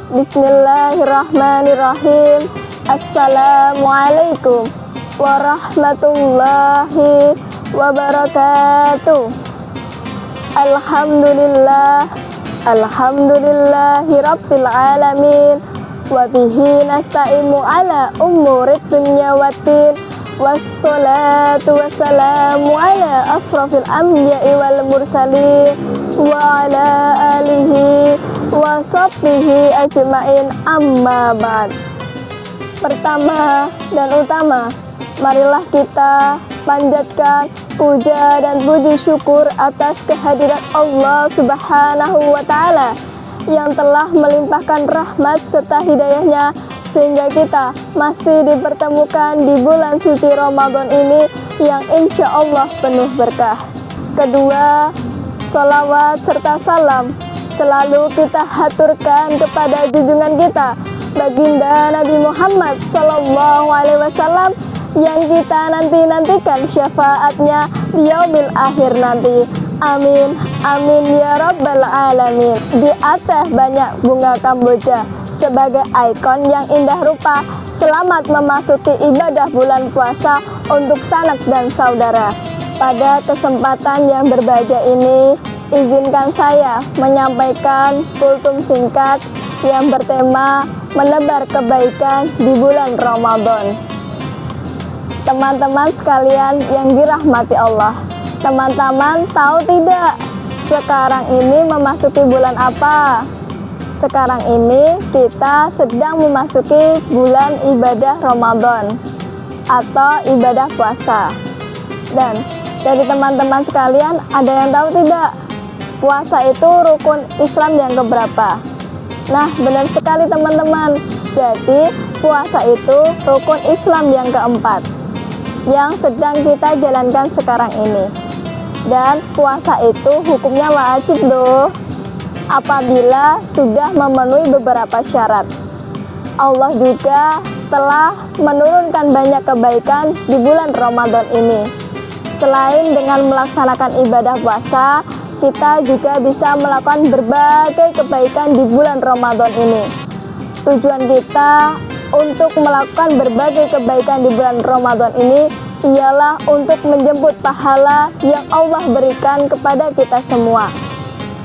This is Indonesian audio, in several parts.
Bismillahirrahmanirrahim. Assalamualaikum warahmatullahi wabarakatuh. Alhamdulillahi rabbil alamin. Wabihi nasta'inu ala umurid dunya waddin. Wassalatu wassalamu ala asrafil anbiya'i wal mursalin wa ala alihi wa sahbihi ajma'in, amma ba'd. Pertama dan utama, marilah kita panjatkan puja dan puji syukur atas kehadirat Allah Subhanahu wa Ta'ala yang telah melimpahkan rahmat serta hidayahnya sehingga kita masih dipertemukan di bulan suci Ramadan ini yang insya Allah penuh berkah. Kedua, salawat serta salam selalu kita haturkan kepada junjungan kita baginda Nabi Muhammad SAW yang kita nantikan syafaatnya di yaumil akhir nanti. Amin, amin ya rabbal alamin. Di Aceh banyak bunga kamboja sebagai ikon yang indah rupa selamat memasuki ibadah bulan puasa untuk sanak dan saudara. Pada kesempatan yang berbahagia ini, izinkan saya menyampaikan kultum singkat yang bertema menebar kebaikan di bulan Ramadan. Teman-teman sekalian yang dirahmati Allah, teman-teman tahu tidak sekarang ini memasuki bulan apa? Sekarang ini kita sedang memasuki bulan ibadah Ramadan atau ibadah puasa. Dan dari teman-teman sekalian, ada yang tahu tidak? Puasa itu rukun Islam yang keberapa? Nah, benar sekali teman-teman. Jadi, puasa itu rukun Islam yang keempat yang sedang kita jalankan sekarang ini. Dan puasa itu hukumnya wajib loh apabila sudah memenuhi beberapa syarat. Allah juga telah menurunkan banyak kebaikan di bulan Ramadan ini. Selain dengan melaksanakan ibadah puasa, kita juga bisa melakukan berbagai kebaikan di bulan Ramadan ini. Tujuan kita untuk melakukan berbagai kebaikan di bulan Ramadan ini ialah untuk menjemput pahala yang Allah berikan kepada kita semua.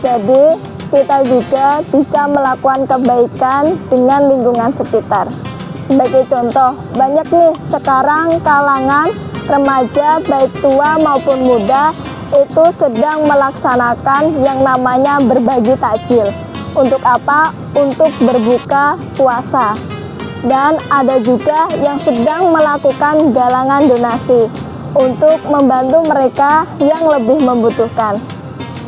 Jadi, kita juga bisa melakukan kebaikan dengan lingkungan sekitar. Sebagai contoh, banyak nih sekarang kalangan remaja baik tua maupun muda itu sedang melaksanakan yang namanya berbagi takjil. Untuk apa? Untuk berbuka puasa. Dan ada juga yang sedang melakukan galangan donasi untuk membantu mereka yang lebih membutuhkan.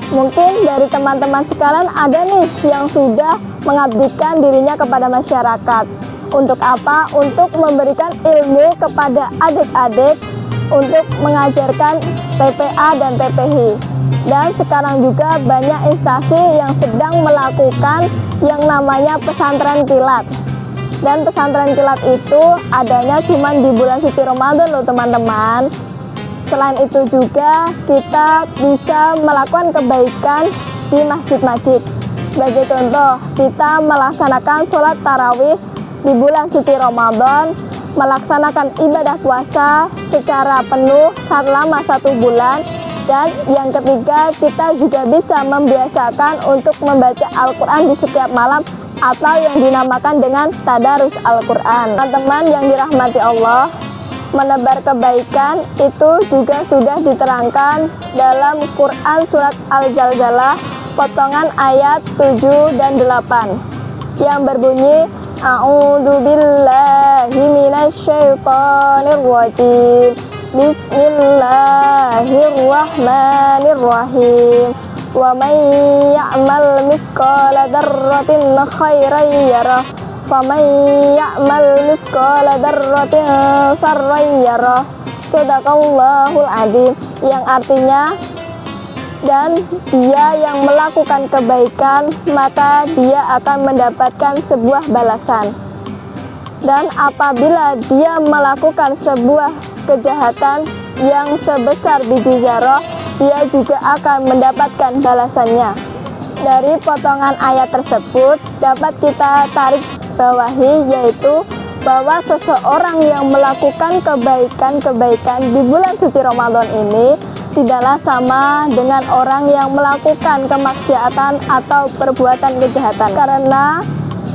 Mungkin dari teman-teman sekalian ada nih yang sudah mengabdikan dirinya kepada masyarakat. Untuk apa? Untuk memberikan ilmu kepada adik-adik untuk mengajarkan TPA dan TPI. Dan sekarang juga banyak instansi yang sedang melakukan yang namanya pesantren kilat. Dan pesantren kilat itu adanya cuma di bulan suci Ramadan loh teman-teman. Selain itu juga kita bisa melakukan kebaikan di masjid-masjid. Sebagai contoh, kita melaksanakan sholat tarawih di bulan suci Ramadan, melaksanakan ibadah puasa secara penuh selama 1 bulan. Dan yang ketiga, kita juga bisa membiasakan untuk membaca Al-Quran di setiap malam atau yang dinamakan dengan tadarus Al-Quran. Teman-teman yang dirahmati Allah, menebar kebaikan itu juga sudah diterangkan dalam Quran surat Al-Zalzalah potongan ayat 7 dan 8 yang berbunyi A'udzubillahi minasyaitonirrajim. Bismillahirrahmanirrahim. Wa may ya'mal mithqala dzarratin khairan yarah wa may ya'mal mithqala dzarratin syarran yarah. Shadaqallahul adzim, yang artinya, dan dia yang melakukan kebaikan maka dia akan mendapatkan sebuah balasan, dan apabila dia melakukan sebuah kejahatan yang sebesar biji zarah, dia juga akan mendapatkan balasannya. Dari potongan ayat tersebut dapat kita tarik bawahi, yaitu bahwa seseorang yang melakukan kebaikan-kebaikan di bulan suci Ramadan ini tidaklah sama dengan orang yang melakukan kemaksiatan atau perbuatan kejahatan, karena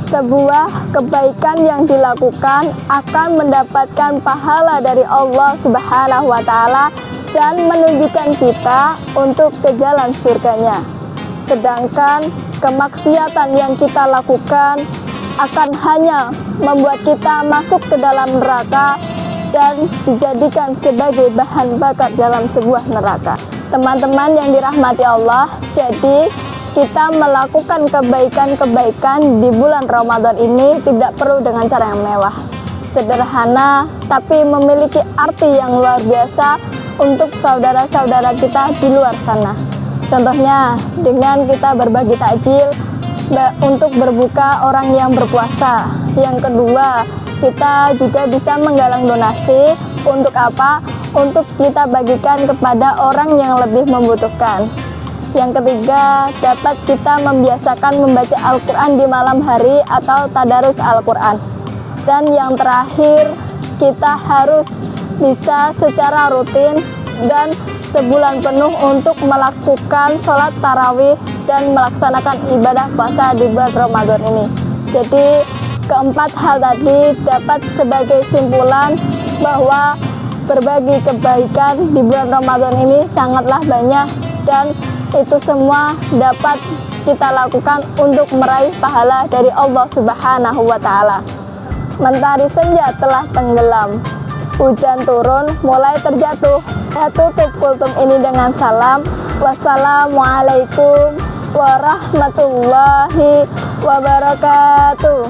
sebuah kebaikan yang dilakukan akan mendapatkan pahala dari Allah Subhanahu wa Ta'ala dan menunjukkan kita untuk ke jalan surganya. Sedangkan kemaksiatan yang kita lakukan akan hanya membuat kita masuk ke dalam neraka dan dijadikan sebagai bahan bakar dalam sebuah neraka. Teman-teman yang dirahmati Allah, jadi kita melakukan kebaikan-kebaikan di bulan Ramadan ini tidak perlu dengan cara yang mewah. Sederhana, tapi memiliki arti yang luar biasa untuk saudara-saudara kita di luar sana. Contohnya dengan kita berbagi takjil untuk berbuka orang yang berpuasa. Yang kedua, kita juga bisa menggalang donasi untuk apa? Untuk kita bagikan kepada orang yang lebih membutuhkan. Yang ketiga, dapat kita membiasakan membaca Al-Quran di malam hari atau tadarus Al-Quran. Dan yang terakhir, kita harus bisa secara rutin dan sebulan penuh untuk melakukan sholat tarawih dan melaksanakan ibadah puasa di bulan Ramadan ini. Jadi keempat hal tadi dapat sebagai simpulan bahwa berbagi kebaikan di bulan Ramadan ini sangatlah banyak, dan itu semua dapat kita lakukan untuk meraih pahala dari Allah Subhanahu wa Ta'ala. Mentari senja telah tenggelam, hujan turun mulai terjatuh. Saya tutup kultum ini dengan salam. Wassalamualaikum warahmatullahi wabarakatuh.